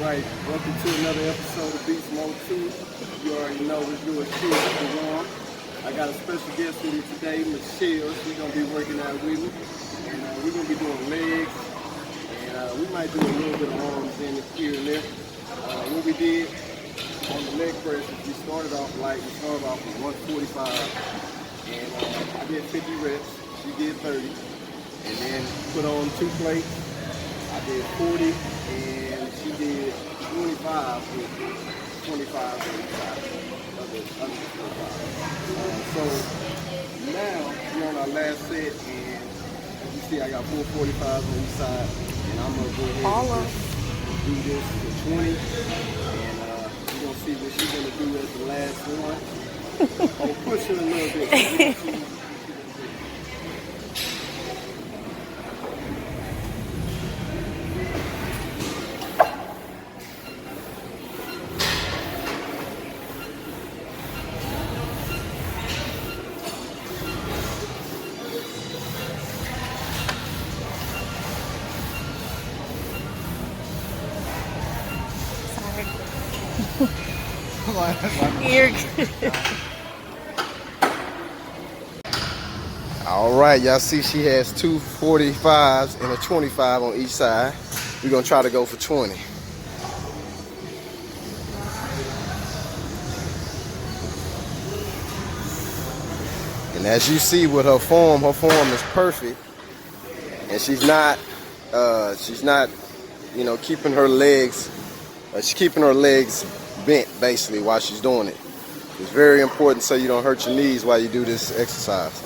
right, welcome to another episode of Beast Mode 2. You already know it's yours, Warm. I got a special guest with me today, Michelle. She's going to be working out with me. And we're going to be doing legs. And we might do a little bit of arms in here and there. What we did on the leg press is we started off light. We started off with 145. And I did 50 reps. She did 30. And then put on 2 plates. I did 40 and she did 25 with 25 other 25. So now we're on our last set, and as you see, I got 4 45s on each side, and I'm gonna go ahead and do this for 20, and we're gonna see what she's gonna do as the last one. I'll push her a little bit. You're good. All right, y'all see she has 2 45s and a 25 on each side. We're gonna try to go for 20. And as you see with her form is perfect, and she's not, you know, keeping her legs. She's keeping her legs bent basically while she's doing it. It's very important so you don't hurt your knees while you do this exercise.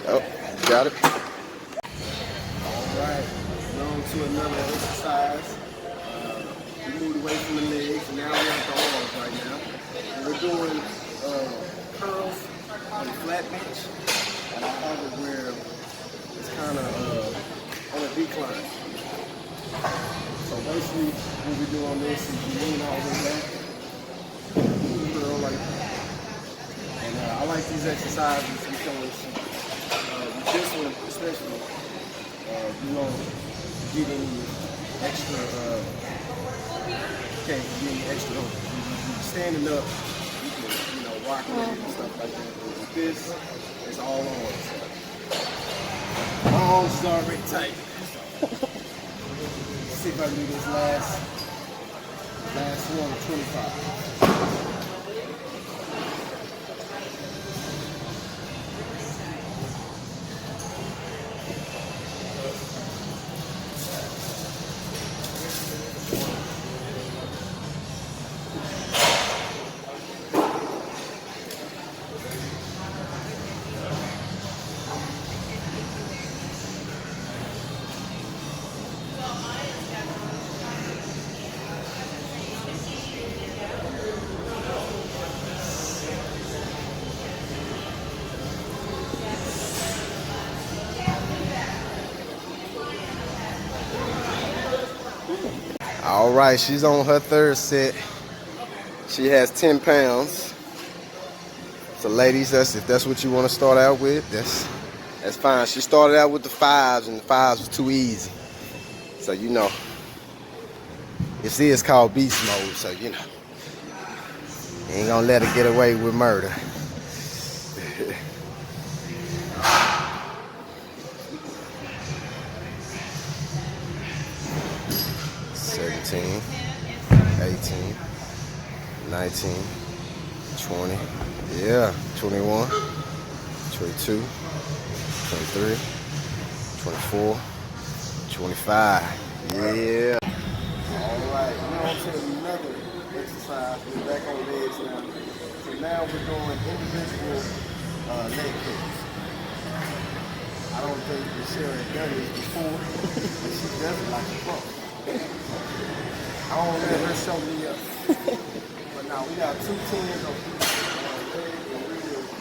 Oh, got it. All right, we're on to another exercise. We moved away from the legs, and now we're at the arms right now. And we're doing curls on the flat bench, and I have it where it's kind of on a decline. So basically, what we do on this is you lean all the way back, curl like that. And I like these exercises because with this one especially, you don't get any extra, can't get any extra hope. Standing up, you can, you know, rock it and stuff like that. But with this, it's all arms. My arms is already tight. Let's see if I can do this last one, 25. All right, she's on her 3rd set. She has 10 pounds. So ladies, if that's what you want to start out with, that's fine. She started out with the 5s, and the 5s was too easy. So you know, this is called beast mode, so you know, you ain't gonna let her get away with murder. 17, 18, 19, 20, yeah, 21, 22, 23, 24, 25, yeah. All right, we're on to another exercise. We're back on legs now. So now we're doing individual leg kicks. I don't think Michelle had done this before, but she does it like a pro. I don't let her show me up. But now we got 2 10s on each leg, and we're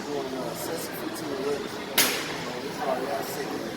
doing sets of 15 reps. So this is our last segment.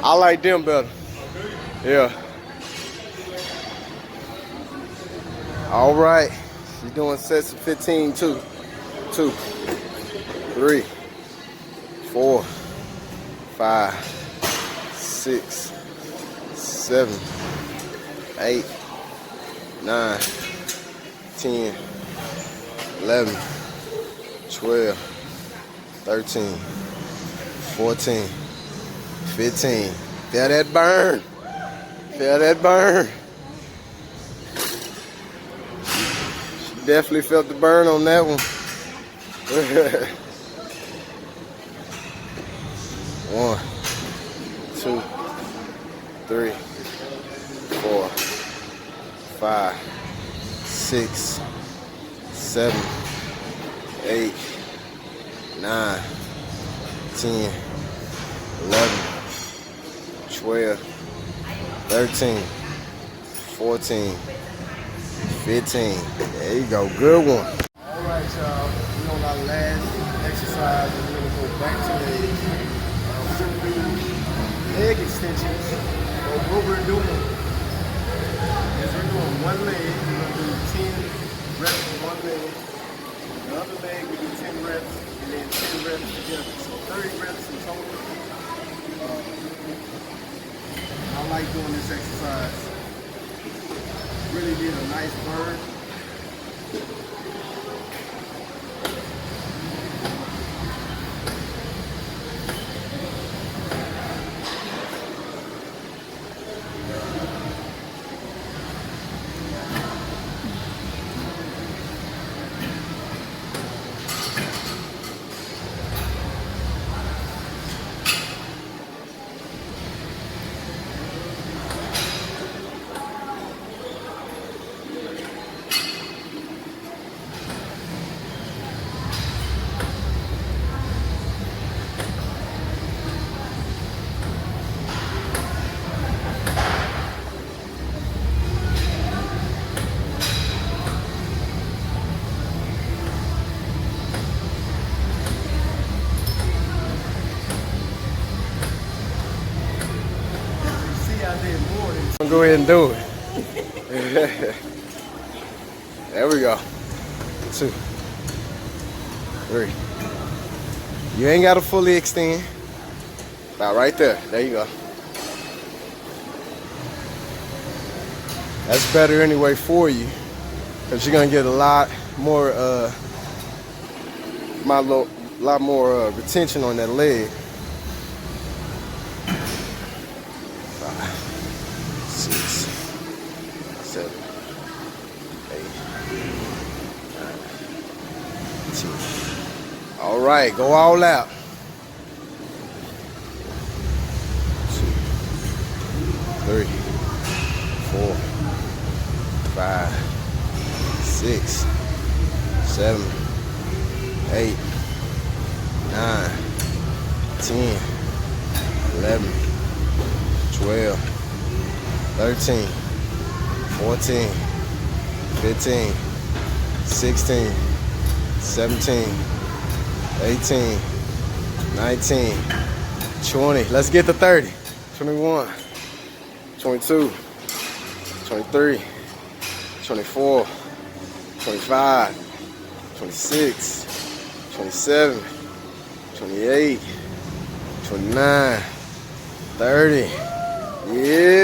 I like them better. Yeah. All right. She's doing sets of 15 too. 2, 3, 4, 5, 6, 7, 8, 9, 10, 11, 12, 13, 14, 15. Feel that burn. Feel that burn. She definitely felt the burn on that one. 1, 2, 3, 4, 5, 6, 7, 8, 9, 10, 11, 12, 13, 14, 15. There you go. Good one. All right, y'all. We're on our last exercise. We're going to go back to legs. We're going to do leg extensions. But what we're doing is we're doing one leg. We're going to do 10 reps with one leg. The other leg, we do 10 reps and then 10 reps together. So 30 reps in total. I like doing this exercise. Really did a nice burn. Go ahead and do it. There we go. 2, 3. You ain't got to fully extend. About right there. There you go. That's better anyway for you, because you're gonna get a lot more, retention on that leg. 5, 6, 7, 8, 9, 10. All right, go all out. 2, 3, 4, 5, 6, 7, 8, 9, 10, 11, 12, 13, 14, 15, 16, 17, 18, 19, 20. Let's get to 30. 21, 22, 23, 24, 25, 26, 27, 28, 29, 30. Yeah.